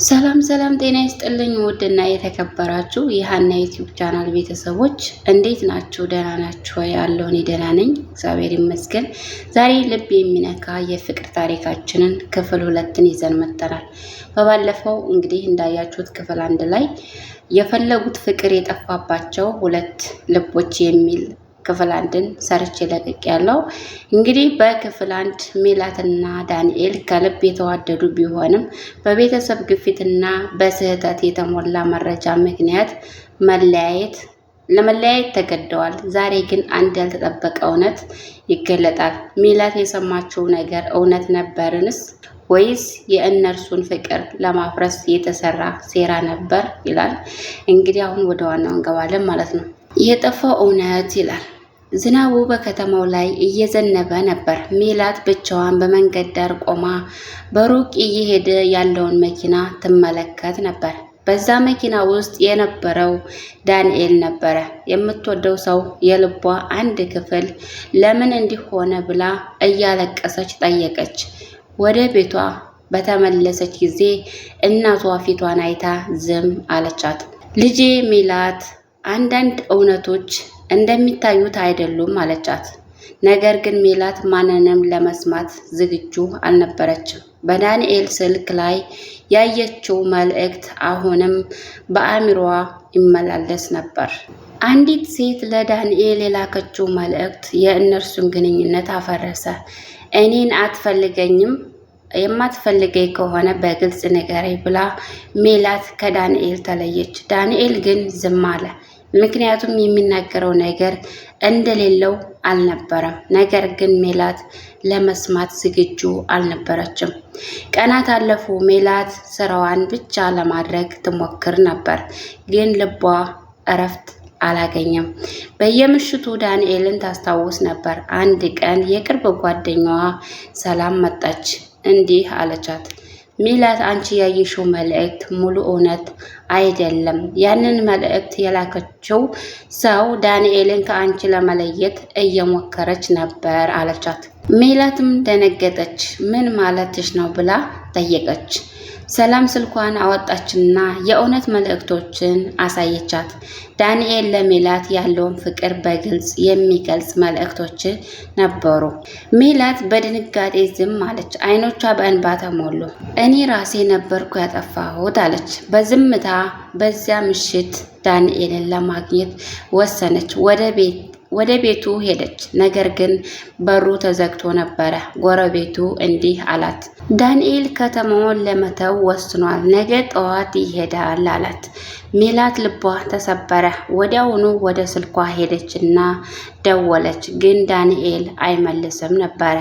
ሰላም ጤና ይስጥልኝ ውድና የተከበራችሁ የሃና ዩቲዩብ ቻናል ቤተሰቦች እንዴት ናችሁ? ደህና ናችሁ? ያለው እኔ ደህና ነኝ፣ እግዚአብሔር ይመስገን። ዛሬ ልብ የሚነካ የፍቅር ታሪካችንን ክፍል 2ን ይዘን መጥተናል። በባለፈው እንግዲህ እንዳያችሁት ክፍል 1 ላይ የፈለጉት ፍቅር የጠፋባቸው ሁለት ልቦች የሚል ክፍል 1ን ሰርቼ ለቅቅ ያለው እንግዲህ በክፍል 1 ሜላትና ዳንኤል ከልብ የተዋደዱ ቢሆንም በቤተሰብ ግፊትና በስህተት የተሞላ መረጃ ምክንያት ለመለያየት ተገደዋል። ዛሬ ግን አንድ ያልተጠበቀ እውነት ይገለጣል። ሜላት የሰማችው ነገር እውነት ነበርንስ ወይስ የእነርሱን ፍቅር ለማፍረስ የተሰራ ሴራ ነበር ይላል። እንግዲህ አሁን ወደ ዋናው እንገባለን ማለት ነው። የጠፋው እውነት ይላል። ዝናቡ በከተማው ላይ እየዘነበ ነበር። ሜላት ብቻዋን በመንገድ ዳር ቆማ በሩቅ እየሄደ ያለውን መኪና ትመለከት ነበር። በዛ መኪና ውስጥ የነበረው ዳንኤል ነበረ። የምትወደው ሰው የልቧ አንድ ክፍል ለምን እንዲሆነ ብላ እያለቀሰች ጠየቀች። ወደ ቤቷ በተመለሰች ጊዜ እናቷ ፊቷን አይታ ዝም አለቻት። ልጄ ሜላት፣ አንዳንድ እውነቶች እንደሚታዩት አይደሉም አለቻት። ነገር ግን ሜላት ማንንም ለመስማት ዝግጁ አልነበረችም። በዳንኤል ስልክ ላይ ያየችው መልእክት አሁንም በአእምሮዋ ይመላለስ ነበር። አንዲት ሴት ለዳንኤል የላከችው መልእክት የእነርሱን ግንኙነት አፈረሰ። እኔን አትፈልገኝም፣ የማትፈልገኝ ከሆነ በግልጽ ንገረኝ ብላ ሜላት ከዳንኤል ተለየች። ዳንኤል ግን ዝም አለ። ምክንያቱም የሚናገረው ነገር እንደሌለው አልነበረም። ነገር ግን ሜላት ለመስማት ዝግጁ አልነበረችም። ቀናት አለፉ። ሜላት ስራዋን ብቻ ለማድረግ ትሞክር ነበር፣ ግን ልቧ እረፍት አላገኘም። በየምሽቱ ዳንኤልን ታስታውስ ነበር። አንድ ቀን የቅርብ ጓደኛዋ ሰላም መጣች። እንዲህ አለቻት፣ ሜላት፣ አንቺ ያየሽው መልእክት ሙሉ እውነት አይደለም። ያንን መልእክት የላከችው ሰው ዳንኤልን ከአንቺ ለመለየት እየሞከረች ነበር አለቻት። ሜላትም ደነገጠች። ምን ማለትሽ ነው ብላ ጠየቀች። ሰላም ስልኳን አወጣችና የእውነት መልእክቶችን አሳየቻት። ዳንኤል ለሜላት ያለውን ፍቅር በግልጽ የሚገልጽ መልእክቶች ነበሩ። ሜላት በድንጋጤ ዝም አለች። አይኖቿ በእንባ ተሞሉ። እኔ ራሴ ነበርኩ ያጠፋሁት አለች በዝምታ። በዚያ ምሽት ዳንኤልን ለማግኘት ወሰነች። ወደ ቤቱ ሄደች። ነገር ግን በሩ ተዘግቶ ነበረ። ጎረቤቱ እንዲህ አላት፣ ዳንኤል ከተማውን ለመተው ወስኗል፣ ነገ ጠዋት ይሄዳል አላት። ሜላት ልቧ ተሰበረ። ወዲያውኑ ወደ ስልኳ ሄደችና ደወለች፣ ግን ዳንኤል አይመልስም ነበረ።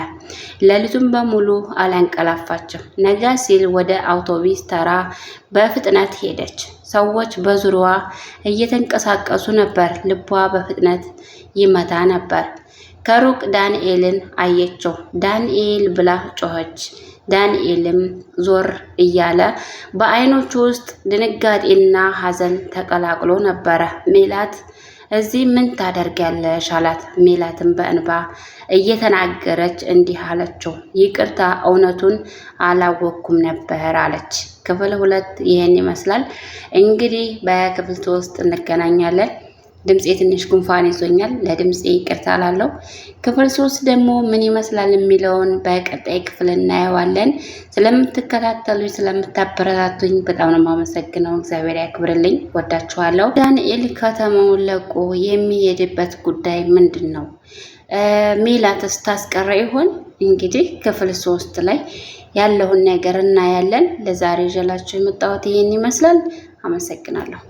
ሌሊቱን በሙሉ አላንቀላፋችም። ነጋ ሲል ወደ አውቶቡስ ተራ በፍጥነት ሄደች። ሰዎች በዙሪያዋ እየተንቀሳቀሱ ነበር። ልቧ በፍጥነት ይመታ ነበር። ከሩቅ ዳንኤልን አየችው። ዳንኤል ብላ ጮኸች። ዳንኤልም ዞር እያለ በአይኖቹ ውስጥ ድንጋጤና ሐዘን ተቀላቅሎ ነበረ። ሜላት፣ እዚህ ምን ታደርጊያለሽ አላት። ሜላትም በእንባ እየተናገረች እንዲህ አለችው፣ ይቅርታ፣ እውነቱን አላወቅኩም ነበር አለች። ክፍል 2 ይሄን ይመስላል። እንግዲህ በክፍል 3 እንገናኛለን። ድምፄ ትንሽ ጉንፋን ይዞኛል፣ ለድምፄ ይቅርታ ላለው። ክፍል 3 ደግሞ ምን ይመስላል የሚለውን በቀጣይ ክፍል እናየዋለን። ስለምትከታተሉኝ ስለምታበረታቱኝ በጣም ነው የማመሰግነው። እግዚአብሔር ያክብርልኝ። ወዳችኋለሁ። ዳንኤል ከተማውን ለቆ የሚሄድበት ጉዳይ ምንድን ነው? ሜላትስ ታስቀረ ይሆን? እንግዲህ ክፍል 3 ላይ ያለውን ነገር እናያለን። ለዛሬ ይዤላችሁ የመጣሁት ይሄን ይመስላል። አመሰግናለሁ።